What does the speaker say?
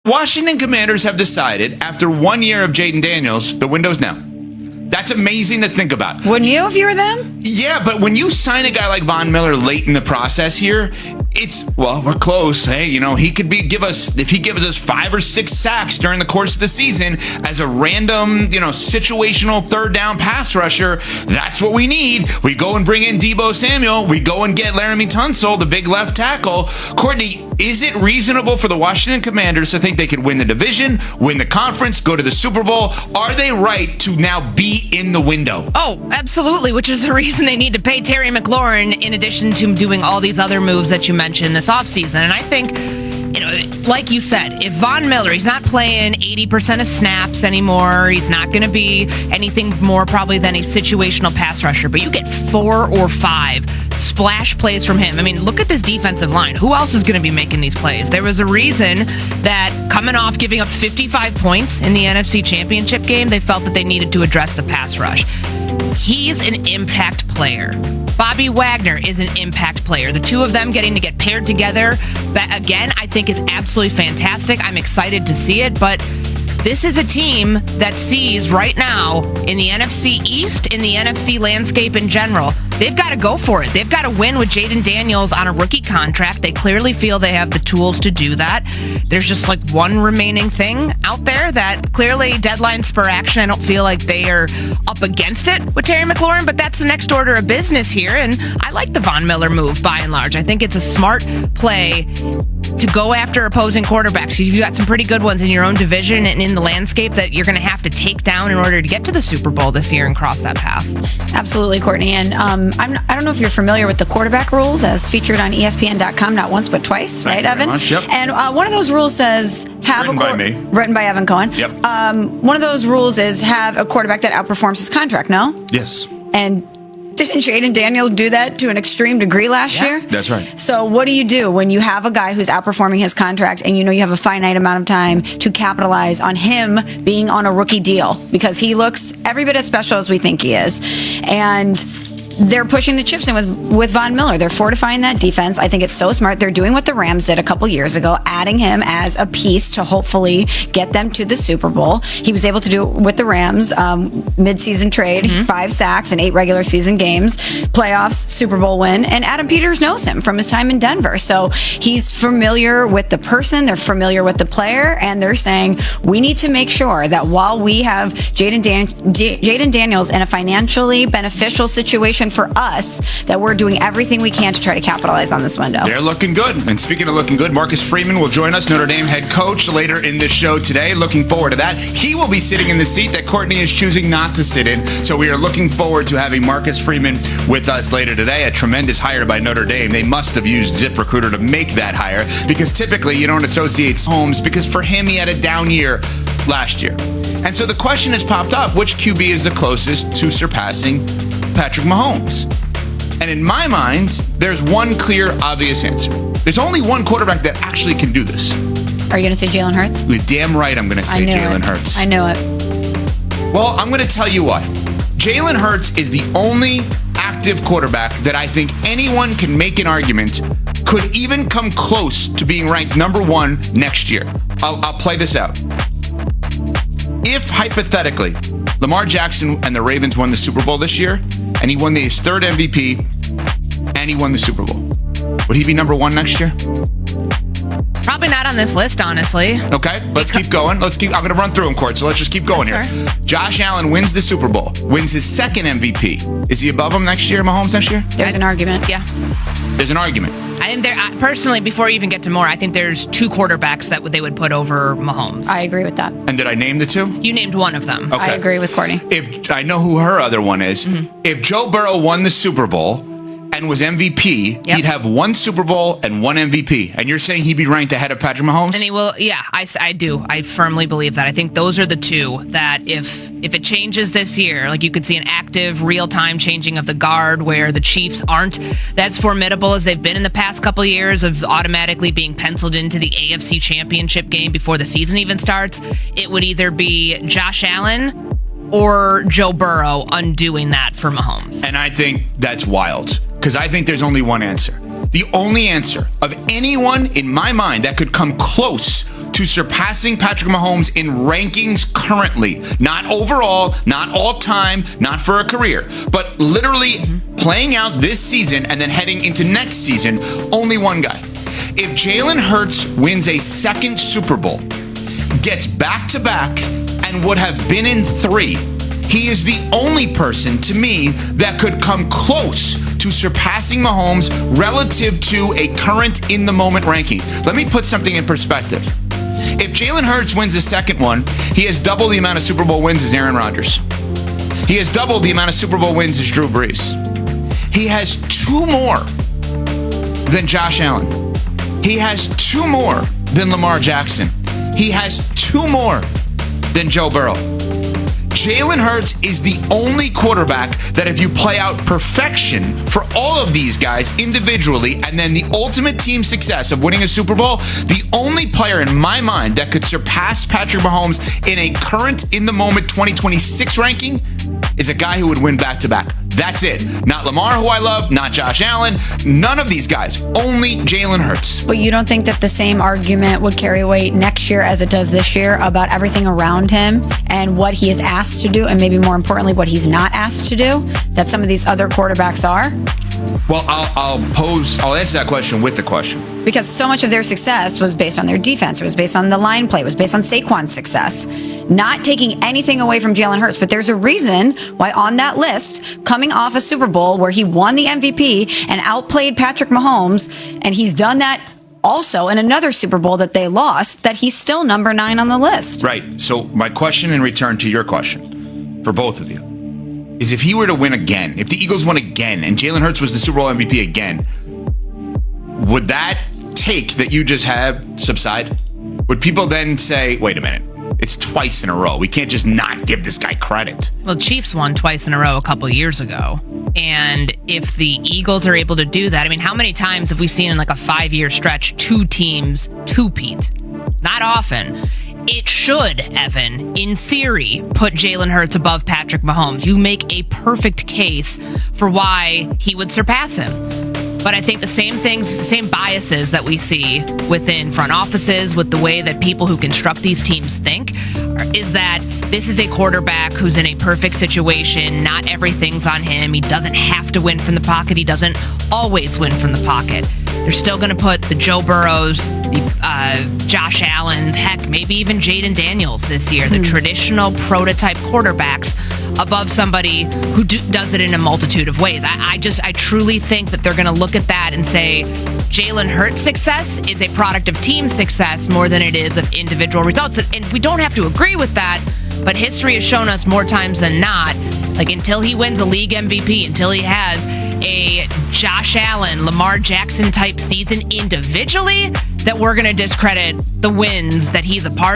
Washington Commanders have decided, after 1 year of Jayden Daniels, the window's now. That's amazing to think about. Wouldn't you if you were them? Yeah, but when you sign a guy like Von Miller late in the process here, we're close. Hey, he could if he gives us 5 or 6 sacks during the course of the season as a random, situational third down pass rusher, that's what we need. We go and bring in Deebo Samuel. We go and get Laramie Tunsil, the big left tackle. Courtney, is it reasonable for the Washington Commanders to think they could win the division, win the conference, go to the Super Bowl? Are they right to now be in the window? Oh, absolutely, which is the reason they need to pay Terry McLaurin in addition to doing all these other moves that you mentioned this offseason. And I think, like you said, if Von Miller, he's not playing 80% of snaps anymore, he's not going to be anything more probably than a situational pass rusher, but you get 4 or 5 splash plays from him. I mean, look at this defensive line. Who else is going to be making these plays? There was a reason that coming off giving up 55 points in the NFC Championship game, they felt that they needed to address the pass rush. He's an impact player. Bobby Wagner is an impact player. The two of them getting to get paired together, that again, I think is absolutely fantastic. I'm excited to see it, but this is a team that sees right now in the NFC East, in the NFC landscape in general, they've got to go for it. They've got to win with Jayden Daniels on a rookie contract. They clearly feel they have the tools to do that. There's just like one remaining thing out there that clearly deadline spur action. I don't feel like they are up against it with Terry McLaurin, but that's the next order of business here. And I like the Von Miller move by and large. I think it's a smart play to go after opposing quarterbacks. You've got some pretty good ones in your own division and in the landscape that you're going to have to take down in order to get to the Super Bowl this year and cross that path. Absolutely, Courtney. And I don't know if you're familiar with the quarterback rules as featured on ESPN.com, not once but twice, right, Evan? Yep. And one of those rules says written by Evan Cohen. Yep. One of those rules is have a quarterback that outperforms his contract. No? Yes. And didn't Jayden Daniels do that to an extreme degree last year? That's right. So what do you do when you have a guy who's outperforming his contract and you have a finite amount of time to capitalize on him being on a rookie deal? Because he looks every bit as special as we think he is. And they're pushing the chips in with Von Miller. They're fortifying that defense. I think it's so smart. They're doing what the Rams did a couple years ago, adding him as a piece to hopefully get them to the Super Bowl. He was able to do it with the Rams, mid-season trade, 5 sacks in 8 regular season games, playoffs, Super Bowl win, and Adam Peters knows him from his time in Denver. So he's familiar with the person, they're familiar with the player, and they're saying, we need to make sure that while we have Jayden Daniels in a financially beneficial situation for us, that we're doing everything we can to try to capitalize on this window. They're looking good. And speaking of looking good, Marcus Freeman will join us, Notre Dame head coach, later in this show today. Looking forward to that. He will be sitting in the seat that Courtney is choosing not to sit in. So we are looking forward to having Marcus Freeman with us later today. A tremendous hire by Notre Dame. They must have used ZipRecruiter to make that hire, because typically you don't associate Mahomes, because for him, he had a down year last year. And so the question has popped up, which QB is the closest to surpassing Patrick Mahomes? And in my mind, there's one clear, obvious answer. There's only one quarterback that actually can do this. Are you going to say Jalen Hurts? You're damn right I'm going to say Jalen Hurts. I knew it. Well, I'm going to tell you why. Jalen Hurts is the only active quarterback that I think anyone can make an argument could even come close to being ranked number 1 next year. I'll play this out. If, hypothetically, Lamar Jackson and the Ravens won the Super Bowl this year, and he won his 3rd MVP, and he won the Super Bowl, would he be number 1 next year? Probably not on this list, honestly. Okay, let's keep going. I'm going to run through them, Court, so let's just keep going here. Fair. Josh Allen wins the Super Bowl, wins his 2nd MVP. Is he above him next year, Mahomes next year? There's an argument. Yeah. There's an argument. I think personally, before you even get to more, I think there's 2 quarterbacks that they would put over Mahomes. I agree with that. And did I name the 2? You named one of them. Okay. I agree with Courtney. If I know who her other one is, if Joe Burrow won the Super Bowl and was MVP, he'd have 1 Super Bowl and 1 MVP. And you're saying he'd be ranked ahead of Patrick Mahomes? And he will, yeah, I do. I firmly believe that. I think those are the 2 that if it changes this year, like you could see an active, real-time changing of the guard where the Chiefs aren't as formidable as they've been in the past couple of years of automatically being penciled into the AFC Championship game before the season even starts, it would either be Josh Allen or Joe Burrow undoing that for Mahomes. And I think that's wild, because I think there's only one answer. The only answer of anyone in my mind that could come close to surpassing Patrick Mahomes in rankings currently. Not overall, not all time, not for a career, but literally playing out this season and then heading into next season, only one guy. If Jalen Hurts wins a second Super Bowl, gets back-to-back, and would have been in 3, he is the only person, to me, that could come close to surpassing Mahomes relative to a current in-the-moment rankings. Let me put something in perspective. If Jalen Hurts wins the second one, he has double the amount of Super Bowl wins as Aaron Rodgers. He has double the amount of Super Bowl wins as Drew Brees. He has 2 more than Josh Allen. He has 2 more than Lamar Jackson. He has 2 more than Joe Burrow. Jalen Hurts is the only quarterback that if you play out perfection for all of these guys individually and then the ultimate team success of winning a Super Bowl, the only player in my mind that could surpass Patrick Mahomes in a current in-the-moment 2026 ranking is a guy who would win back-to-back. That's it. Not Lamar, who I love, not Josh Allen, none of these guys, only Jalen Hurts. But you don't think that the same argument would carry weight next year as it does this year about everything around him and what he is asked to do, and maybe more importantly, what he's not asked to do, that some of these other quarterbacks are? Well, I'll answer that question with the question. Because so much of their success was based on their defense. It was based on the line play. It was based on Saquon's success. Not taking anything away from Jalen Hurts, but there's a reason why on that list, coming off a Super Bowl where he won the MVP and outplayed Patrick Mahomes, and he's done that also in another Super Bowl that they lost, that he's still number 9 on the list. Right. So my question in return to your question for both of you is, if he were to win again, if the Eagles won again and Jalen Hurts was the Super Bowl MVP again, would that take that you just had subside? Would people then say, wait a minute, it's twice in a row, we can't just not give this guy credit? Well, Chiefs won twice in a row a couple years ago. And if the Eagles are able to do that, I mean, how many times have we seen in like a 5-year stretch 2 teams two-peat? Not often. It should, Evan, in theory, put Jalen Hurts above Patrick Mahomes. You make a perfect case for why he would surpass him. But I think the same things, the same biases that we see within front offices with the way that people who construct these teams think is that this is a quarterback who's in a perfect situation. Not everything's on him. He doesn't have to win from the pocket. He doesn't always win from the pocket. They're still going to put the Joe Burrows, the Josh Allens, heck, maybe even Jayden Daniels this year, the traditional prototype quarterbacks above somebody who does it in a multitude of ways. I truly think that they're going to look at that and say Jalen Hurts' success is a product of team success more than it is of individual results. And we don't have to agree with that, but history has shown us more times than not, like until he wins a league MVP, until he has a Josh Allen, Lamar Jackson type season individually, that we're going to discredit the wins that he's a part